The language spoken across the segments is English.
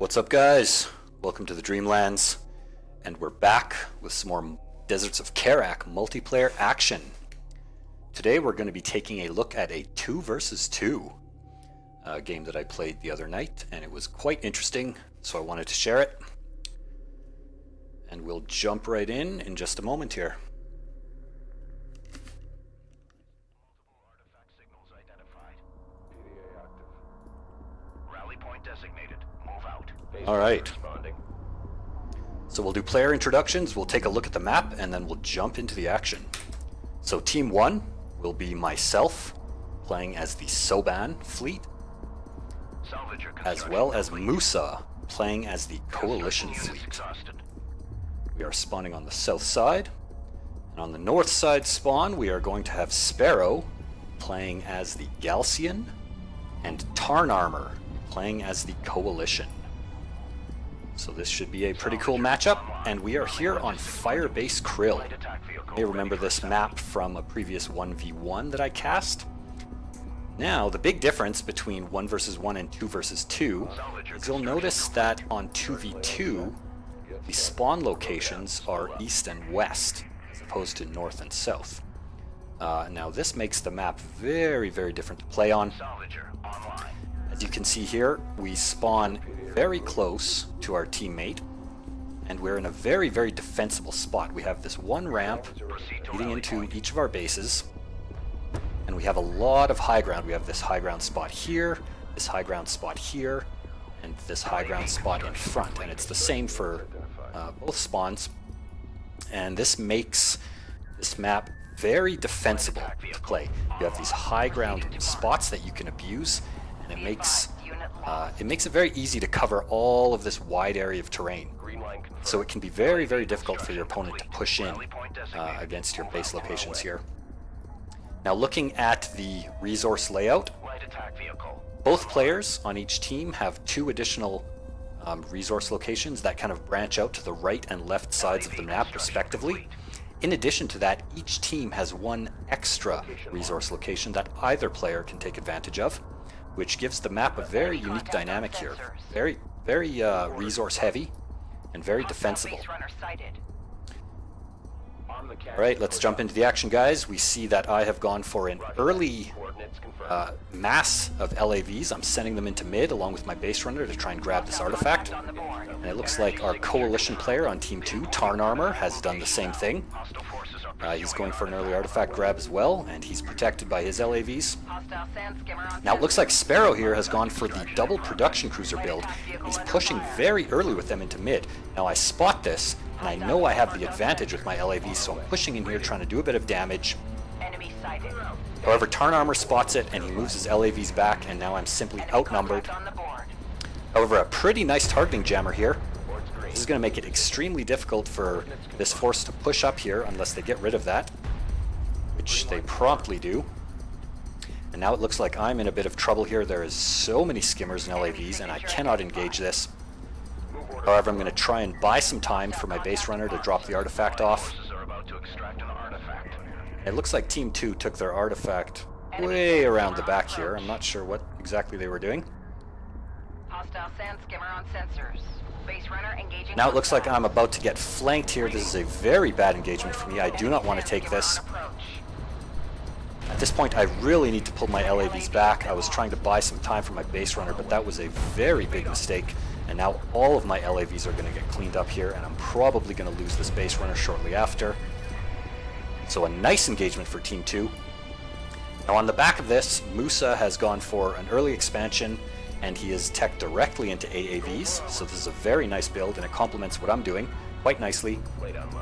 What's up, guys? Welcome to the Dreamlands, and we're back with some more Deserts of Kharak multiplayer action. Today we're going to be taking a look at a 2 versus 2 game that I played the other night, and it was quite interesting, so I wanted to share it. And we'll jump right in just a moment here. Alright, so we'll do player introductions, we'll take a look at the map, and then we'll jump into the action. So Team 1 will be myself, playing as the Soban fleet, as well as MooSah, playing as the Coalition fleet. We are spawning on the south side, and on the north side spawn we are going to have Sparrow, playing as the Gaalsien, and Tarnarmour, playing as the Coalition. So this should be a pretty cool matchup, and we are here on Firebase Kriil. You may remember this map from a previous 1v1 that I cast. Now, the big difference between 1 versus 1 and 2 versus 2 is you'll notice that on 2v2, the spawn locations are east and west, as opposed to north and south. Now this makes the map very, very different to play on. As you can see here, we spawn very close to our teammate, and we're in a very, very defensible spot. We have this one ramp leading into each of our bases, and we have a lot of high ground. We have this high ground spot here, this high ground spot here, and this high ground spot in front, and it's the same for both spawns, and this makes this map very defensible to play. You have these high ground spots that you can abuse, and it makes it very easy to cover all of this wide area of terrain. So it can be very, very difficult for your opponent to push in against your base locations here. Now, looking at the resource layout, both players on each team have 2 additional resource locations that kind of branch out to the right and left sides of the map respectively. In addition to that, each team has 1 extra resource location that either player can take advantage of, which gives the map a very unique dynamic here. Very, very resource heavy and very defensible. Alright, let's jump into the action, guys. We see that I have gone for an early mass of LAVs. I'm sending them into mid along with my base runner to try and grab this artifact. And it looks like our Coalition player on Team 2, Tarnarmour, has done the same thing. He's going for an early artifact grab as well, and he's protected by his LAVs. Now it looks like Sparrow here has gone for the double production cruiser build. He's pushing very early with them into mid. Now I spot this, and I know I have the advantage with my LAVs, so I'm pushing in here trying to do a bit of damage. However, Tarnarmour spots it, and he moves his LAVs back, and now I'm simply outnumbered. However, a pretty nice targeting jammer here. This is going to make it extremely difficult for this force to push up here unless they get rid of that, which they promptly do. And now it looks like I'm in a bit of trouble here. There is so many skimmers and LAVs, and I cannot engage this. However, I'm going to try and buy some time for my base runner to drop the artifact off. It looks like Team 2 took their artifact way around the back here. I'm not sure what exactly they were doing. Now it looks like I'm about to get flanked here. This is a very bad engagement for me. I do not want to take this. At this point, I really need to pull my LAVs back. I was trying to buy some time for my base runner, but that was a very big mistake. And now all of my LAVs are going to get cleaned up here, and I'm probably going to lose this base runner shortly after. So a nice engagement for Team 2. Now on the back of this, MooSah has gone for an early expansion, and he is teched directly into AAVs, so this is a very nice build, and it complements what I'm doing quite nicely.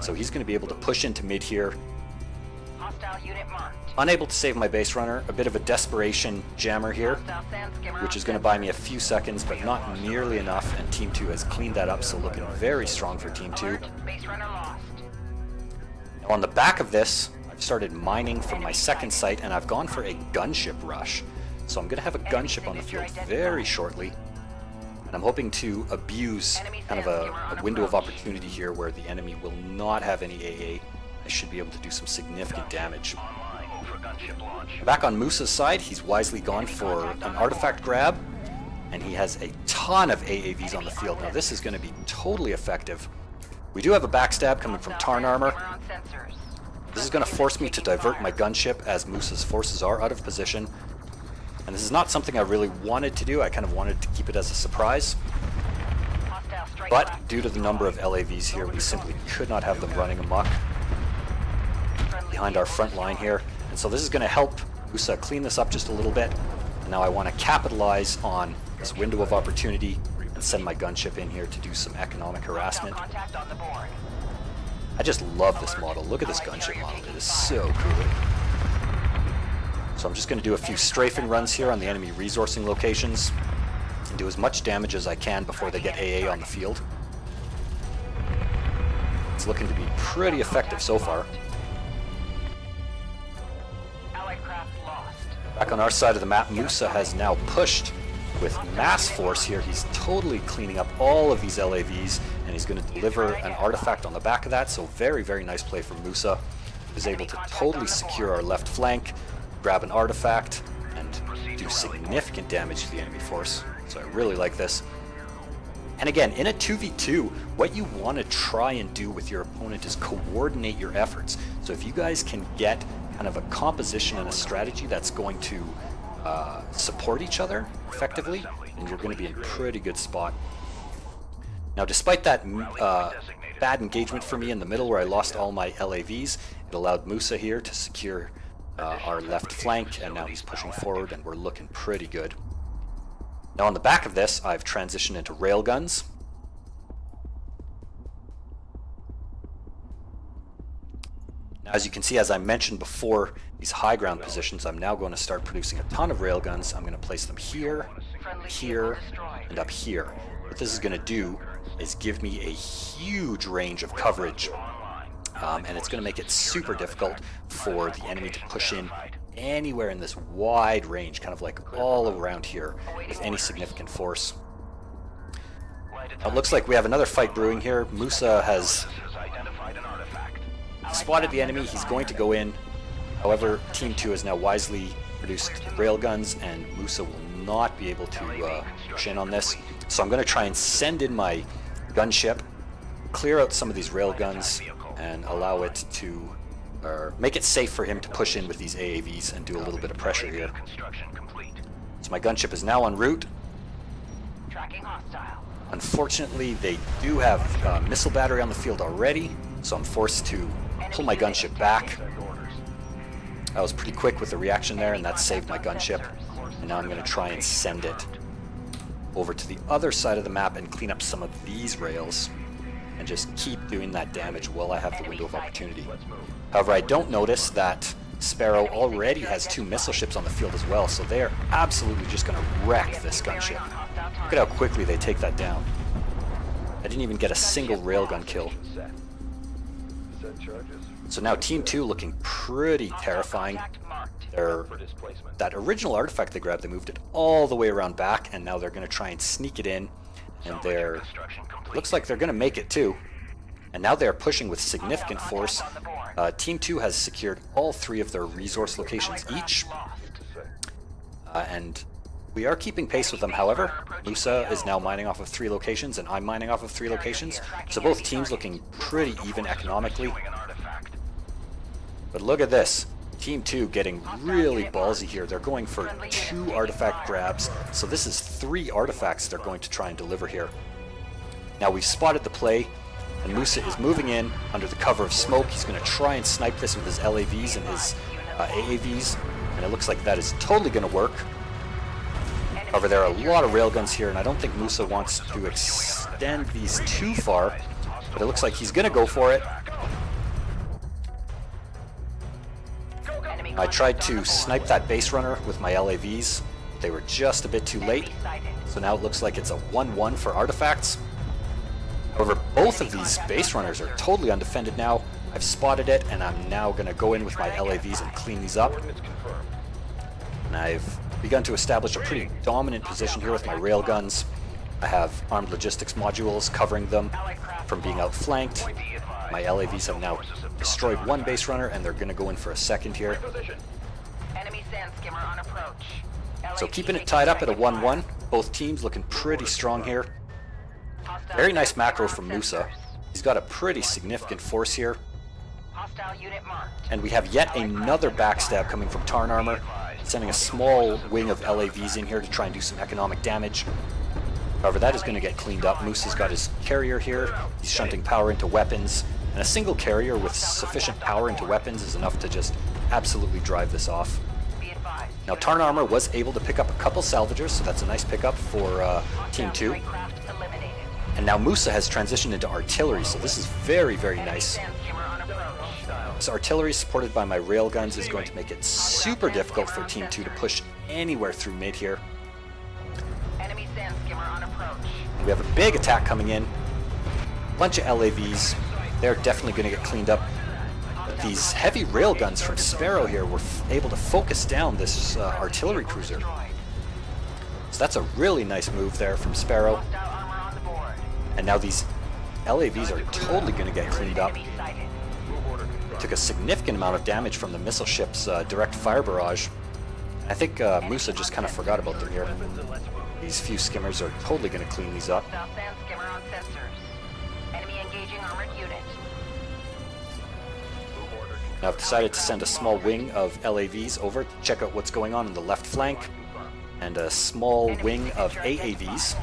So he's going to be able to push into mid here. Unable to save my base runner, a bit of a desperation jammer here, which is going to buy me a few seconds, but not nearly enough, and Team 2 has cleaned that up, so looking very strong for Team 2. Now on the back of this, I've started mining from my second site, and I've gone for a gunship rush. So I'm going to have a gunship on the field very shortly, and I'm hoping to abuse kind of a window of opportunity here where the enemy will not have any AA. I should be able to do some significant damage. Back on MooSah's side, he's wisely gone for an artifact grab, and he has a ton of AAVs on the field. Now this is going to be totally effective. We do have a backstab coming from Tarnarmour. This is going to force me to divert my gunship as MooSah's forces are out of position. And this is not something I really wanted to do. I kind of wanted to keep it as a surprise. But due to the number of LAVs here, we simply could not have them running amok behind our front line here. And so this is going to help MooSah clean this up just a little bit. And now I want to capitalize on this window of opportunity and send my gunship in here to do some economic harassment. I just love this model. Look at this gunship model. It is so cool. So I'm just going to do a few strafing runs here on the enemy resourcing locations and do as much damage as I can before they get AA on the field. It's looking to be pretty effective so far. Back on our side of the map, MooSah has now pushed with mass force here. He's totally cleaning up all of these LAVs, and he's going to deliver an artifact on the back of that. So very, very nice play from MooSah. He was able to totally secure our left flank, grab an artifact, and do significant damage to the enemy force. So I really like this. And again, in a 2v2, what you want to try and do with your opponent is coordinate your efforts. So if you guys can get kind of a composition and a strategy that's going to support each other effectively, and you're going to be in a pretty good spot. Now, despite that bad engagement for me in the middle where I lost all my LAVs, it allowed MooSah here to secure our left flank, and now he's pushing forward and we're looking pretty good. Now on the back of this, I've transitioned into railguns. Now, as you can see, as I mentioned before, these high ground positions, I'm now going to start producing a ton of railguns. I'm going to place them here, here, and up here. What this is going to do is give me a huge range of coverage, and it's going to make it super difficult for the enemy to push in anywhere in this wide range, kind of like all around here with any significant force. Now, it looks like we have another fight brewing here. MooSah has spotted the enemy. He's going to go in. However, Team 2 has now wisely produced railguns, and MooSah will not be able to push in on this. So I'm going to try and send in my gunship, clear out some of these railguns, and allow it to make it safe for him to push in with these AAVs and do a little bit of pressure here. So my gunship is now en route. Unfortunately, they do have a missile battery on the field already, so I'm forced to pull my gunship back. I was pretty quick with the reaction there, and that saved my gunship. And now I'm going to try and send it over to the other side of the map and clean up some of these rails and just keep doing that damage while I have the window of opportunity. However, I don't notice that Sparrow already has 2 missile ships on the field as well, so they are absolutely just going to wreck this gunship. Look at how quickly they take that down. I didn't even get a single railgun kill. So now Team 2 looking pretty terrifying. That original artifact they grabbed, they moved it all the way around back, and now they're going to try and sneak it in, and looks like they're going to make it too. And now they're pushing with significant force. Team 2 has secured all 3 of their resource locations each, and we are keeping pace with them. However, MooSah is now mining off of 3 locations, and I'm mining off of 3 locations, so both teams looking pretty even economically. But look at this. Team 2 getting really ballsy here. They're going for 2 artifact grabs, so this is 3 artifacts they're going to try and deliver here. Now we've spotted the play, and MooSah is moving in under the cover of smoke. He's going to try and snipe this with his LAVs and his AAVs, and it looks like that is totally going to work. However, there are a lot of railguns here, and I don't think MooSah wants to extend these too far, but it looks like he's going to go for it. I tried to snipe that base runner with my LAVs. They were just a bit too late, so now it looks like it's a 1-1 for artifacts. However, both of these base runners are totally undefended now. I've spotted it, and I'm now going to go in with my LAVs and clean these up. And I've begun to establish a pretty dominant position here with my railguns. I have armed logistics modules covering them from being outflanked. My LAVs have now destroyed 1 base runner, and they're going to go in for a second here. So keeping it tied up at a 1-1. both teams looking pretty strong here. Very nice macro from MooSah. He's got a pretty significant force here. And we have yet another backstab coming from Tarnarmour, sending a small wing of LAVs in here to try and do some economic damage. However, that is going to get cleaned up. MooSah's got his carrier here. He's shunting power into weapons. And a single carrier with sufficient power into weapons is enough to just absolutely drive this off. Now, Tarnarmour was able to pick up a couple salvagers, so that's a nice pickup for Team 2. And now MooSah has transitioned into artillery, so this is very, very nice. This artillery, supported by my railguns, is going to make it super difficult for Team 2 to push anywhere through mid here. We have a big attack coming in. Bunch of LAVs. They're definitely going to get cleaned up. But these heavy railguns from Sparrow here were able to focus down this artillery cruiser. So that's a really nice move there from Sparrow. And now these LAVs are totally going to get cleaned up. Took a significant amount of damage from the missile ship's direct fire barrage. I think MooSah just kind of forgot about them here. These few skimmers are totally going to clean these up. Now I've decided to send a small wing of LAVs over to check out what's going on in the left flank, and a small wing of AAVs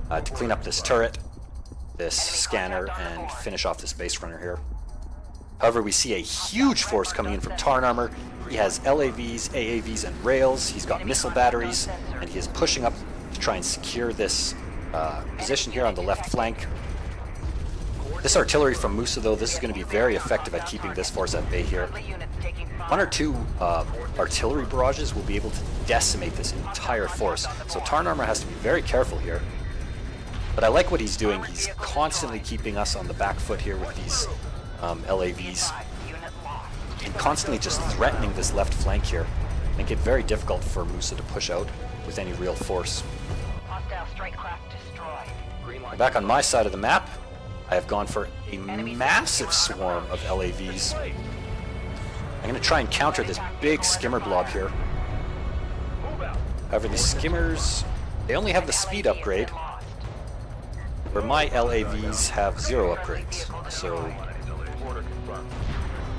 to clean up this turret, this scanner, and finish off this base runner here. However, we see a huge force coming in from Tarnarmour. He has LAVs, AAVs, and rails. He's got missile batteries, and he is pushing up to try and secure this position here on the left flank. This artillery from MooSah, though, this is going to be very effective at keeping this force at bay here. One or two artillery barrages will be able to decimate this entire force, so Tarnarmour has to be very careful here. But I like what he's doing. He's constantly keeping us on the back foot here with these LAVs, and constantly just threatening this left flank here. Make it very difficult for MooSah to push out with any real force. Back on my side of the map, I have gone for a massive swarm of LAVs. I'm going to try and counter this big skimmer blob here. However, the skimmers, they only have the speed upgrade, where my LAVs have 0 upgrades. So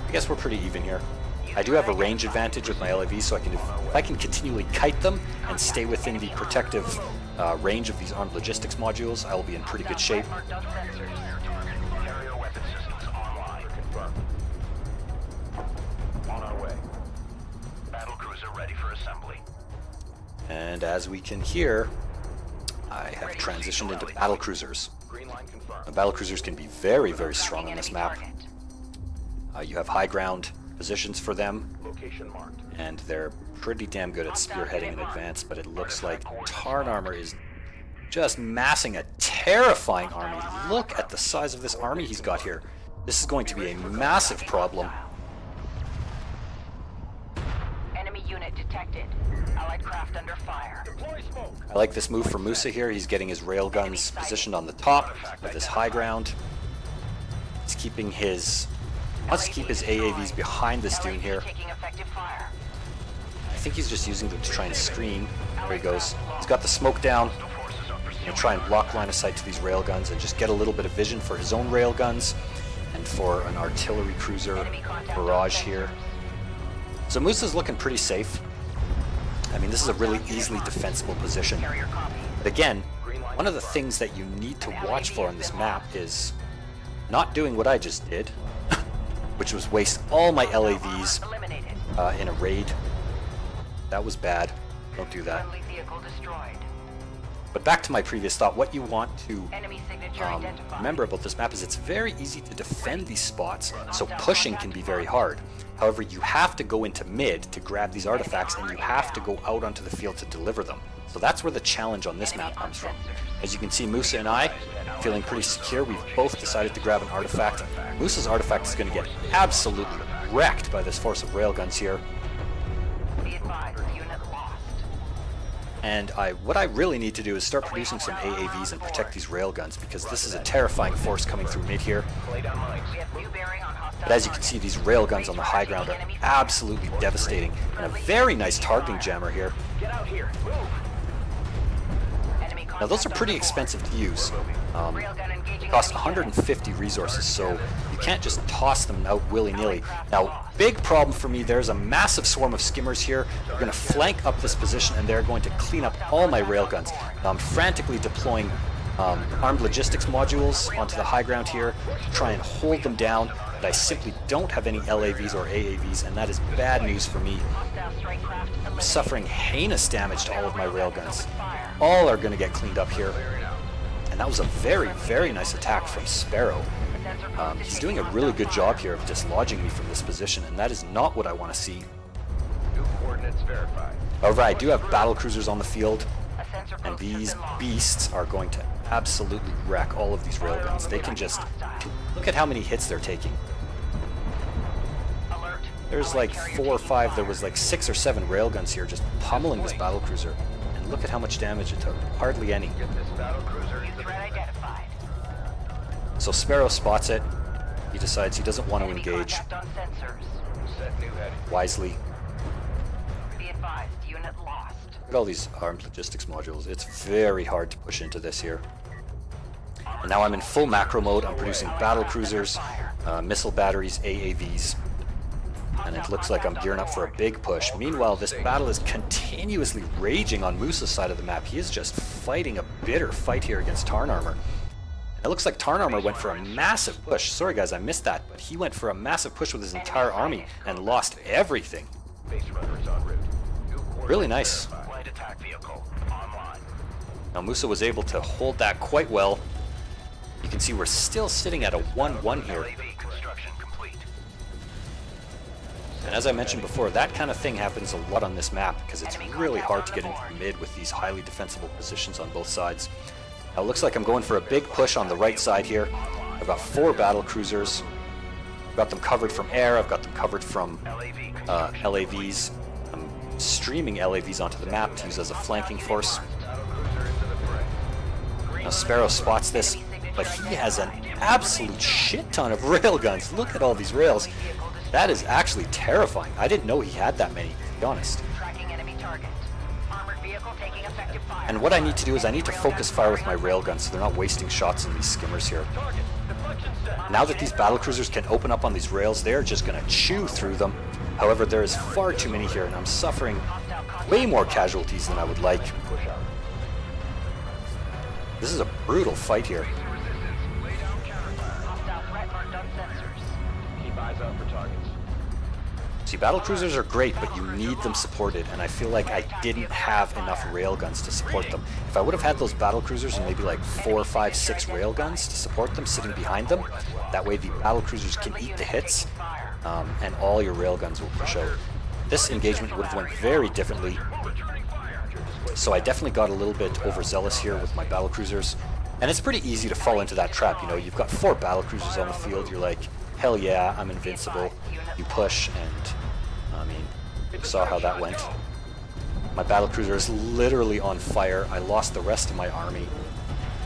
I guess we're pretty even here. I do have a range advantage with my LAVs, so if I can continually kite them and stay within the protective range of these armed logistics modules, I will be in pretty good shape. And as we can hear, I have transitioned into battlecruisers. Now, battlecruisers can be very, very strong on this map. You have high ground positions for them, and they're pretty damn good at spearheading in advance, but it looks like Tarnarmour is just massing a terrifying army. Look at the size of this army he's got here. This is going to be a massive problem. Enemy unit detected. Allied craft under fire. I like this move from MooSah here. He's getting his railguns positioned on the top of this high ground. He's keeping his... wants to keep his AAVs behind this dune here. I think he's just using them to try and screen. There he goes. He's got the smoke down. He'll try and block line of sight to these railguns and just get a little bit of vision for his own railguns and for an artillery cruiser barrage here. So MooSah's looking pretty safe. I mean, this is a really easily defensible position. But again, one of the things that you need to watch for on this map is not doing what I just did, which was waste all my LAVs in a raid. That was bad. Don't do that. But back to my previous thought, what you want to remember about this map is it's very easy to defend these spots, so pushing can be very hard. However, you have to go into mid to grab these artifacts, and you have to go out onto the field to deliver them. So that's where the challenge on this map comes from. As you can see, MooSah and I, feeling pretty secure, we've both decided to grab an artifact. MooSah's artifact is going to get absolutely wrecked by this force of railguns here. And what I really need to do is start producing some AAVs and protect these railguns, because this is a terrifying force coming through mid here. But as you can see, these railguns on the high ground are absolutely devastating, and a very nice targeting jammer here. Now those are pretty expensive to use. They cost 150 resources, so you can't just toss them out willy-nilly. Now, big problem for me, there's a massive swarm of skimmers here. They're going to flank up this position, and they're going to clean up all my railguns. Now, I'm frantically deploying armed logistics modules onto the high ground here to try and hold them down, but I simply don't have any LAVs or AAVs, and that is bad news for me. I'm suffering heinous damage to all of my railguns. All are going to get cleaned up here. And that was a very, very nice attack from Sparrow. He's doing a really good job here of dislodging me from this position, and that is not what I want to see. However, I do have battle cruisers on the field, and these beasts are going to absolutely wreck all of these railguns. They can just... look at how many hits they're taking. There's like 4 or 5, there was like 6 or 7 railguns here just pummeling this battle cruiser. And look at how much damage it took. Hardly any. So Sparrow spots it. He decides he doesn't want to engage. Wisely. Look at all these armed logistics modules. It's very hard to push into this here. And now I'm in full macro mode. I'm producing battle cruisers, missile batteries, AAVs. And it looks like I'm gearing up for a big push. Meanwhile, this battle is continuously raging on MooSah's side of the map. He is just fighting a bitter fight here against Tarnarmour. And it looks like Tarnarmour went for a massive push. Sorry guys, I missed that, but he went for a massive push with his entire army and lost everything. Really nice. Now MooSah was able to hold that quite well. You can see we're still sitting at a 1-1 here. And as I mentioned before, that kind of thing happens a lot on this map because it's really hard to get into the mid with these highly defensible positions on both sides. Now it looks like I'm going for a big push on the right side here. I've got 4 battle cruisers. I've got them covered from air. I've got them covered from LAVs. I'm streaming LAVs onto the map to use as a flanking force. Now Sparrow spots this, but he has an absolute shit ton of railguns. Look at all these rails. That is actually terrifying. I didn't know he had that many, to be honest. And what I need to do is I need to focus fire with my railguns so they're not wasting shots on these skimmers here. Now that these battle cruisers can open up on these rails, they're just going to chew through them. However, there is far too many here, and I'm suffering way more casualties than I would like. This is a brutal fight here. See, battle cruisers are great, but you need them supported, and I feel like I didn't have enough railguns to support them. If I would have had those battle cruisers and maybe like 4, 5, 6 railguns to support them sitting behind them, that way the battle cruisers can eat the hits, and all your railguns will push out. This engagement would have went very differently, so I definitely got a little bit overzealous here with my battle cruisers, and it's pretty easy to fall into that trap. You know, you've got 4 battle cruisers on the field, you're like, hell yeah, I'm invincible. You push, and I mean, you saw how that went. My battle cruiser is literally on fire. I lost the rest of my army.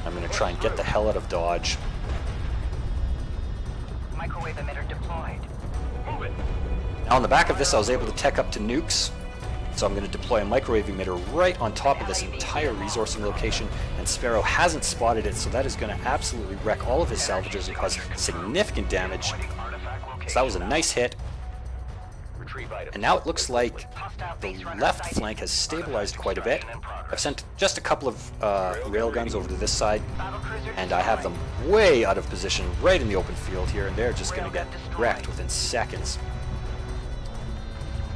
I'm going to try and get the hell out of Dodge. Microwave emitter deployed. Move it. Now on the back of this, I was able to tech up to nukes. So I'm going to deploy a microwave emitter right on top of this entire resourcing location, and Sparrow hasn't spotted it, so that is going to absolutely wreck all of his salvagers and cause significant damage. So that was a nice hit. And now it looks like the left flank has stabilized quite a bit. I've sent just a couple of railguns over to this side, and I have them way out of position right in the open field here, and they're just going to get wrecked within seconds.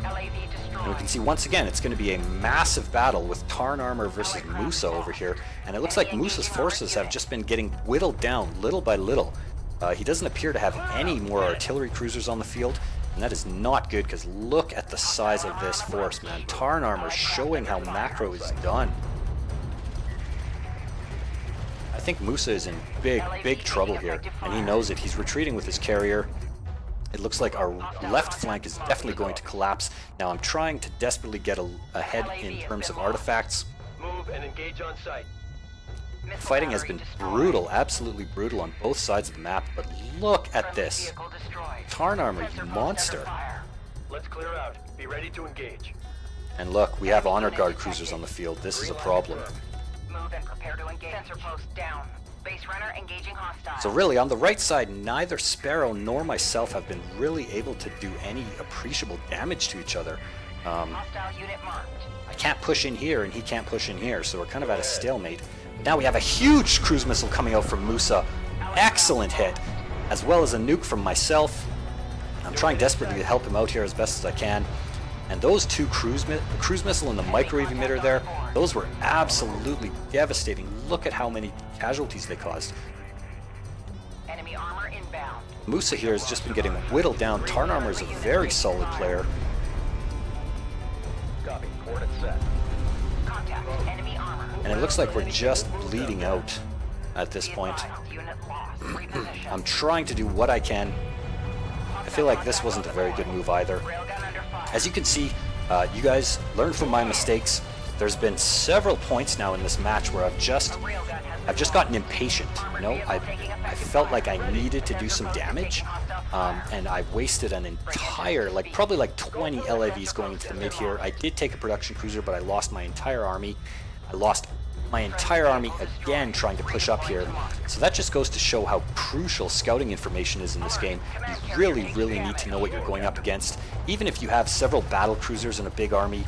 And we can see once again it's going to be a massive battle with Tarnarmour versus MooSah over here, and it looks like MooSah's forces have just been getting whittled down little by little. He doesn't appear to have any more artillery cruisers on the field, and that is not good because look at the size of this force, man. Tarnarmour showing how macro is done. I think MooSah is in big trouble here, and he knows it. He's retreating with his carrier. It looks like our left flank is definitely going to collapse. Now I'm trying to desperately get ahead in terms of artifacts. Move and engage on site. Fighting has been brutal, absolutely brutal on both sides of the map, but look at this. Tarnarmour, you monster. Let's clear out. Be ready to engage. And look, we have honor guard cruisers on the field. This is a problem. move and prepare to engage. Sensor post down. Base runner engaging hostile. So really, on the right side, neither Sparrow nor myself have been really able to do any appreciable damage to each other. Hostile unit marked. I can't push in here, and he can't push in here, so we're kind of at a stalemate. Now we have a huge cruise missile coming out from MooSah. Excellent hit, as well as a nuke from myself. I'm trying desperately to help him out here as best as I can. And those two cruise missile and the microwave emitter there, those were absolutely devastating. Look at how many casualties they caused. Enemy armor inbound. MooSah here has just been getting whittled down. Tarnarmour is a very solid player. Copy. Coordinates set. Contact. Enemy armor. And it looks like we're just bleeding out at this point. Unit lost. Reposition. I'm trying to do what I can. I feel like this wasn't a very good move either. Railgun under fire. As you can see, you guys learn from my mistakes. There's been several points now in this match where I've just gotten impatient. You know, I felt like I needed to do some damage, and I wasted an entire, probably 20 LAVs going into the mid here. I did take a production cruiser, but I lost my entire army. I lost my entire army again trying to push up here. So that just goes to show how crucial scouting information is in this game. You really, really need to know what you're going up against. Even if you have several battle cruisers and a big army,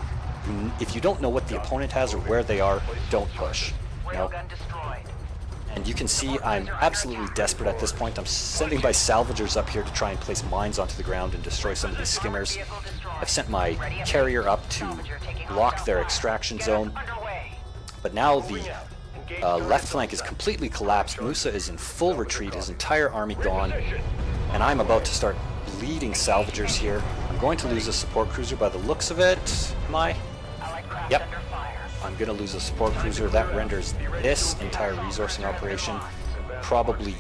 if you don't know what the opponent has or where they are, don't push. You know? Railgun destroyed. And you can see I'm absolutely desperate at this point. I'm sending my salvagers up here to try and place mines onto the ground and destroy some of these skimmers. I've sent my carrier up to block their extraction zone. But now the left flank is completely collapsed. MooSah is in full retreat, his entire army gone. And I'm about to start bleeding salvagers here. I'm going to lose a support cruiser by the looks of it. Am I? Yep. I'm going to lose a support cruiser. That renders this entire resourcing operation probably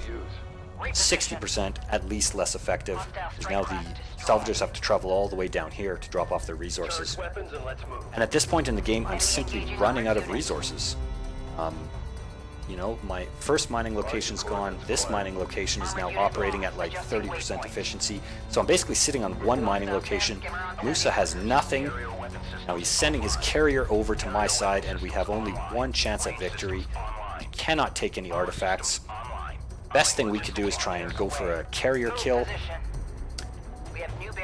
60% at least less effective. Because now the salvagers have to travel all the way down here to drop off their resources. Weapons and let's move. And at this point in the game, I'm simply running out of resources. You know, my first mining location's gone. This mining location is now operating at 30% efficiency. So I'm basically sitting on one mining location. MooSah has nothing. Now he's sending his carrier over to my side, and we have only one chance at victory. We cannot take any artifacts. Best thing we could do is try and go for a carrier kill.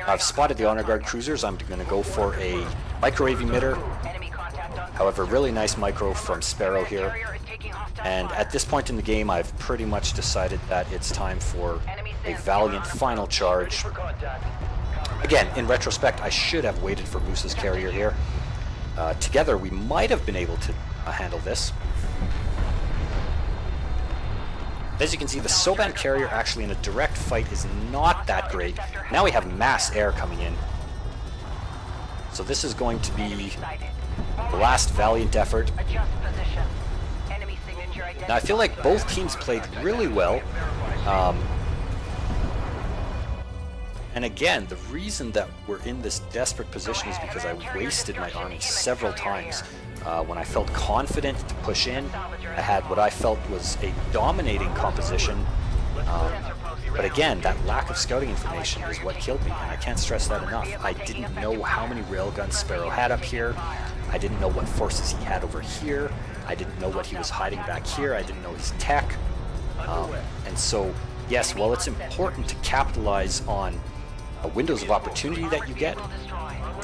I've spotted the honor guard cruisers. I'm going to go for a microwave emitter. However, really nice micro from Sparrow here. And at this point in the game, I've pretty much decided that it's time for a valiant final charge. Again, in retrospect, I should have waited for MooSah's carrier here. Together, we might have been able to handle this. As you can see, the Soban carrier actually in a direct fight is not that great. Now we have mass air coming in. So this is going to be the last valiant effort. Now I feel like both teams played really well. And again, the reason that we're in this desperate position is because I wasted my army several times. When I felt confident to push in, I had what I felt was a dominating composition. But again, that lack of scouting information is what killed me, and I can't stress that enough. I didn't know how many railguns Sparrow had up here. I didn't know what forces he had over here. I didn't know what he was hiding back here. I didn't know his tech. And so, yes, while it's important to capitalize on windows of opportunity that you get,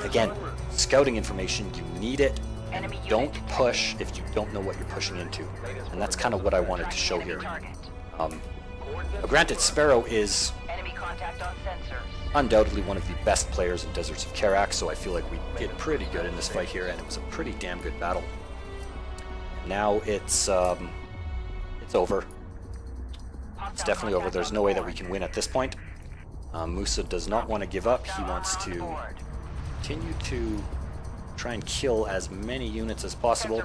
again, scouting information, you need it. And don't push if you don't know what you're pushing into. And that's kind of what I wanted to show here. Granted, Sparrow is undoubtedly one of the best players in Deserts of Kharak, so I feel like we did pretty good in this fight here, and it was a pretty damn good battle. Now it's over. It's definitely over. There's no way that we can win at this point. MooSah does not want to give up. He wants to continue to try and kill as many units as possible.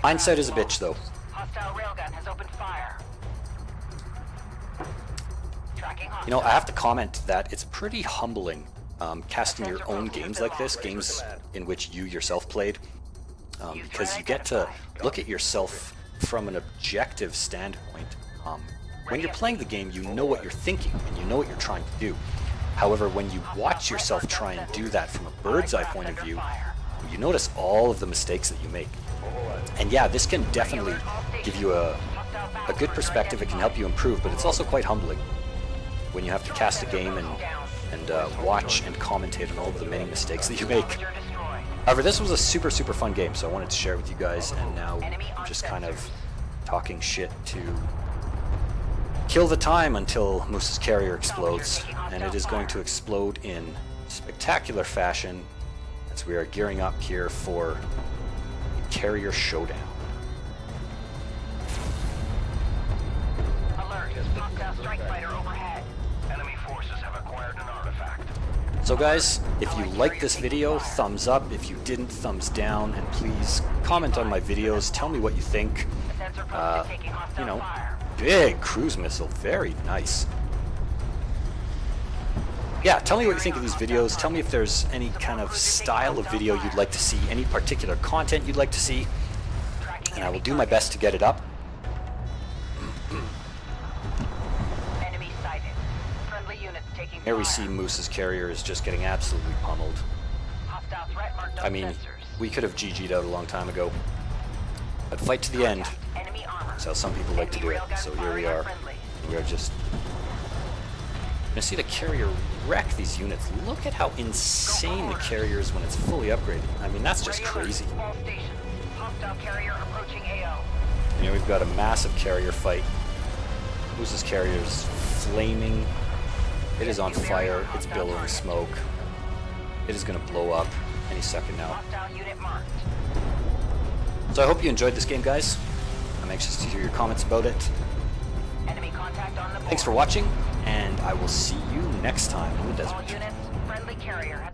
Hindsight is a bitch, though. You know, I have to comment that it's pretty humbling casting your own games like this, games in which you yourself played, because you get to look at yourself from an objective standpoint. When you're playing the game, you know what you're thinking and you know what you're trying to do. However, when you watch yourself try and do that from a bird's eye point of view, you notice all of the mistakes that you make. And yeah, this can definitely give you a good perspective. It can help you improve, but it's also quite humbling when you have to cast a game and watch and commentate on all of the many mistakes that you make. However, this was a super fun game, so I wanted to share it with you guys, and now I'm just kind of talking shit to kill the time until MooSah's carrier explodes, and it is going to explode in spectacular fashion as we are gearing up here for a carrier showdown. Alert. Hostile strike fighter overhead. Enemy forces have acquired an artifact. So guys, if you liked this video, thumbs up. If you didn't, thumbs down. And please comment on my videos. Tell me what you think. Sensor post taking hostile You know, fire. big cruise missile. Very nice. Yeah, tell me what you think of these videos. Tell me if there's any kind of style of video you'd like to see, any particular content you'd like to see, and I will do my best to get it up. Enemy sighted. Friendly units taking Here we fire. see MooSah's carrier is just getting absolutely pummeled. Hostile threat marked on I mean, sensors. we could have GG'd out a long time ago, but fight to the end. Enemy armor. That's how some people like to do it. So here we are. We are just gonna see the carrier wreck these units. Look at how insane the carrier is when it's fully upgraded. I mean, that's just crazy. Small station. Hostile carrier approaching AO. Here we've got a massive carrier fight. MooSah's carrier is flaming. It is on fire. It's billowing smoke. It is gonna blow up any second now. Hostile unit marked. So I hope you enjoyed this game, guys. I'm anxious to hear your comments about it. Enemy contact on the board. Thanks for watching, and I will see you next time in the All desert. units, friendly carrier has